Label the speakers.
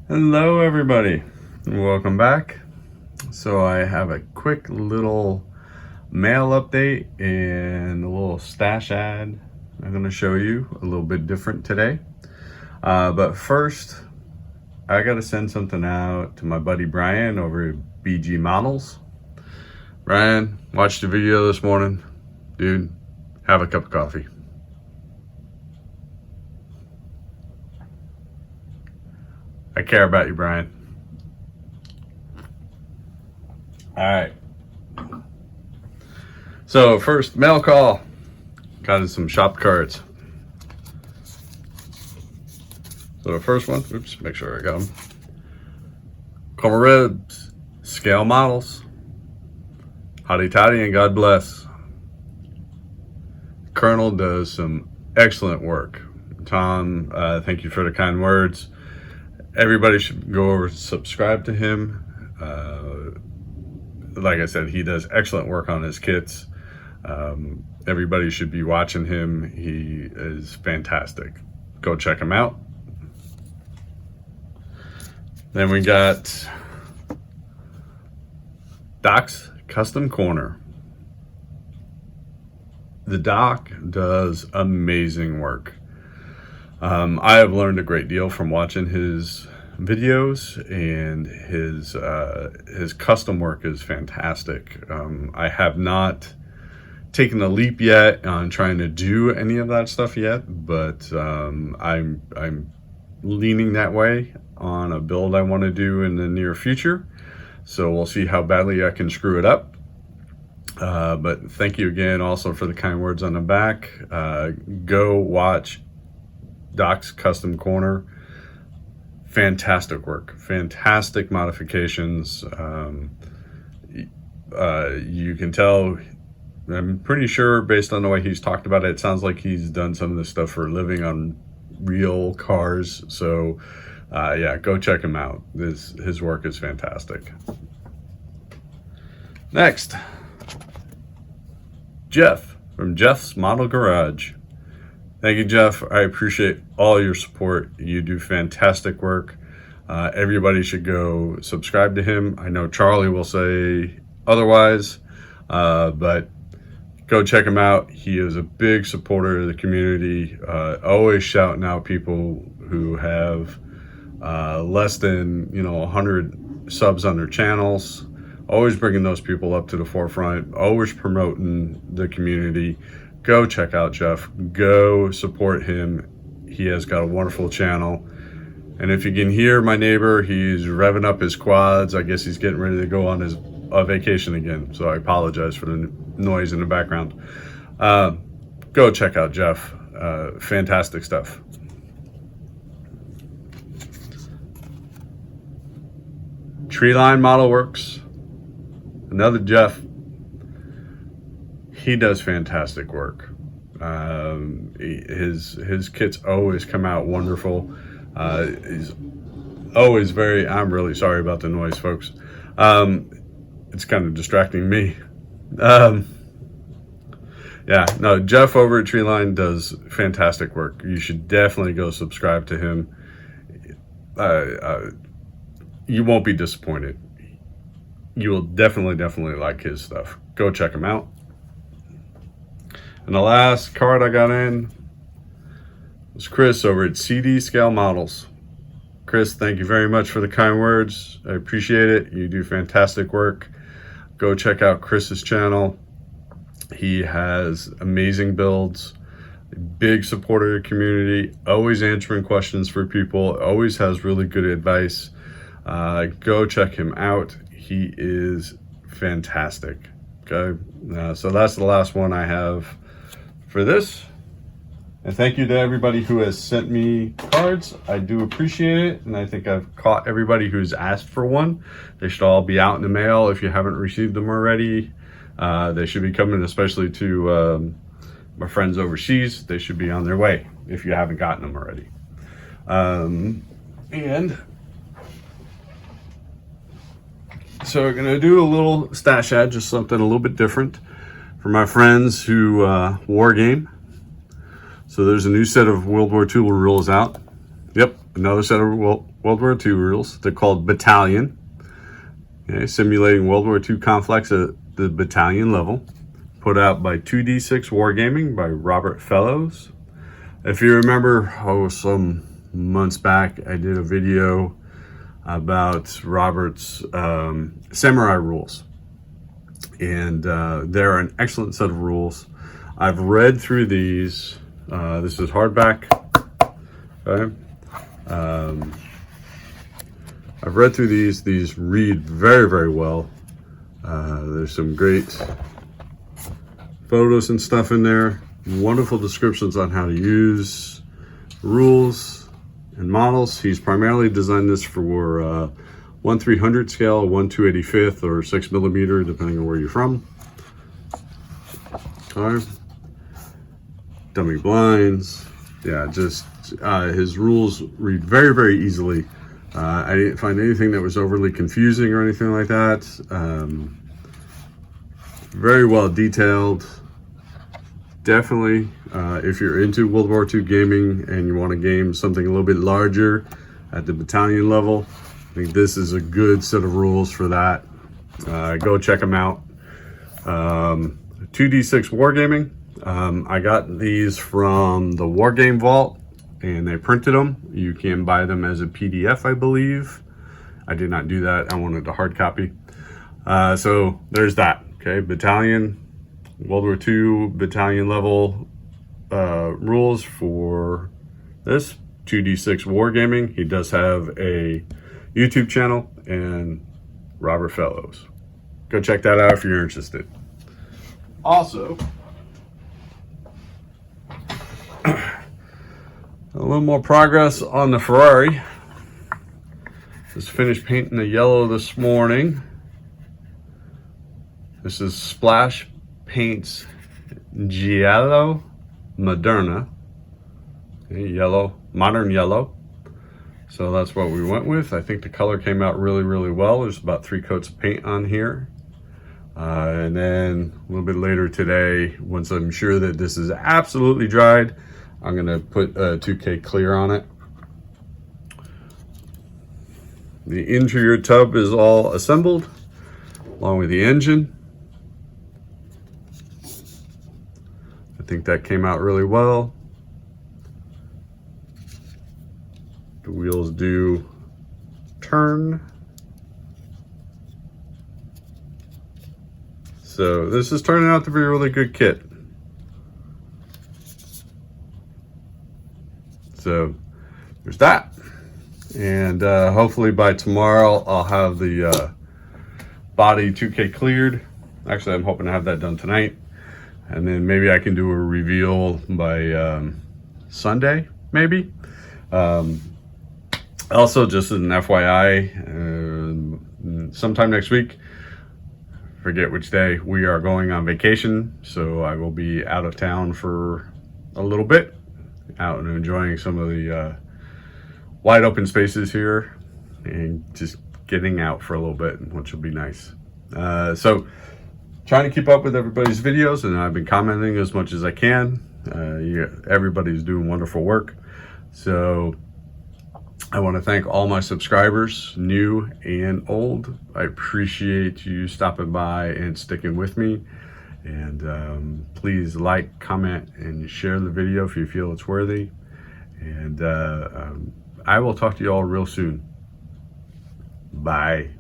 Speaker 1: Hello everybody, welcome back. So I have a quick little mail update and a little stash ad I'm going to show you, a little bit different today. But first, I got to send something out to my buddy Brian over at BG Models. Brian, watched the video this morning. Dude, have a cup of coffee. I care about you, Brian. All right. So first, mail call. Got in some shop cards. So the first one, oops, make sure I got them. Coma Ribs, Scale Models. Hotty toddy and God bless. Colonel does some excellent work. Tom, thank you for the kind words. Everybody should go over and subscribe to him. Like I said, he does excellent work on his kits. Everybody should be watching him. He is fantastic. Go check him out. Then we got Doc's Custom Corner. The Doc does amazing work. I have learned a great deal from watching his videos, and his custom work is fantastic. I have not taken a leap yet on trying to do any of that stuff yet, but I'm leaning that way on a build I want to do in the near future. So we'll see how badly I can screw it up. But thank you again also for the kind words on the back. Go watch Doc's Custom Corner. Fantastic work, fantastic modifications. You can tell, I'm pretty sure based on the way he's talked about it, it sounds like he's done some of this stuff for a living on real cars. So yeah, go check him out. His work is fantastic. Next, Jeff from Jeff's Model Garage. Thank you, Jeff. I appreciate all your support. You do fantastic work. Everybody should go subscribe to him. I know Charlie will say otherwise, but go check him out. He is a big supporter of the community, always shouting out people who have less than 100 subs on their channels, always bringing those people up to the forefront, always promoting the community. Go check out Jeff. Go support him. He has got a wonderful channel. And if you can hear my neighbor, he's revving up his quads. I guess he's getting ready to go on his vacation again. So I apologize for the noise in the background. Go check out Jeff. Fantastic stuff. Treeline Model Works. Another Jeff. He does fantastic work. His kits always come out wonderful. He's always very, I'm really sorry about the noise, folks. It's kind of distracting me. Yeah, no, Jeff over at Treeline does fantastic work. You should definitely go subscribe to him. You won't be disappointed. You will definitely like his stuff. Go check him out. And the last card I got in was Chris over at CD Scale Models. Chris, thank you very much for the kind words. I appreciate it. You do fantastic work. Go check out Chris's channel. He has amazing builds, big supporter of the community, always answering questions for people, always has really good advice. Go check him out. He is fantastic. Okay, so that's the last one I have for this. And thank you to everybody who has sent me cards. I do appreciate it, and I think I've caught everybody who's asked for one. They should all be out in the mail if you haven't received them already. They should be coming, especially to my friends overseas. They should be on their way if you haven't gotten them already. And so we're gonna do a little stash ad, just something a little bit different for my friends who war game. So there's a new set of World War II rules out. Yep, another set of World War II rules. They're called Battalion. Okay, simulating World War II conflicts at the battalion level. Put out by 2D6 Wargaming by Robert Fellows. If you remember, some months back, I did a video about Robert's samurai rules. And they're an excellent set of rules. I've read through these. This is hardback. Okay. I've read through these. These read very, very well. There's some great photos and stuff in there. Wonderful descriptions on how to use rules and models. He's primarily designed this for 1/300 scale, 1/285th, or 6mm, depending on where you're from. All right. Dummy blinds. Yeah, just his rules read very, very easily. I didn't find anything that was overly confusing or anything like that. Very well detailed. Definitely, if you're into World War II gaming and you want to game something a little bit larger at the battalion level, I think this is a good set of rules for that. Go check them out. 2D6 Wargaming. I got these from the Wargame Vault, and they printed them. You can buy them as a PDF, I believe. I did not do that. I wanted a hard copy. So there's that. Okay, Battalion, World War II battalion level rules for this 2D6 Wargaming. He does have a YouTube channel, and Robert Fellows. Go check that out if you're interested. Also, a little more progress on the Ferrari. Just finished painting the yellow this morning. This is Splash Paints Giallo Moderna. Okay, yellow, modern yellow. So that's what we went with. I think the color came out really, really well. There's about 3 coats of paint on here. And then a little bit later today, once I'm sure that this is absolutely dried, I'm gonna put 2K clear on it. The interior tub is all assembled, along with the engine. I think that came out really well. The wheels do turn. So this is turning out to be a really good kit. So there's that. And hopefully by tomorrow I'll have the body 2K cleared. Actually, I'm hoping to have that done tonight. And then maybe I can do a reveal by Sunday, maybe. Also, just as an FYI, sometime next week, forget which day, we are going on vacation. So I will be out of town for a little bit, out and enjoying some of the wide open spaces here and just getting out for a little bit, which will be nice. So trying to keep up with everybody's videos, and I've been commenting as much as I can. Everybody's doing wonderful work. So I want to thank all my subscribers, new and old. I appreciate you stopping by and sticking with me. And please like, comment, and share the video if you feel it's worthy. And I will talk to you all real soon. Bye.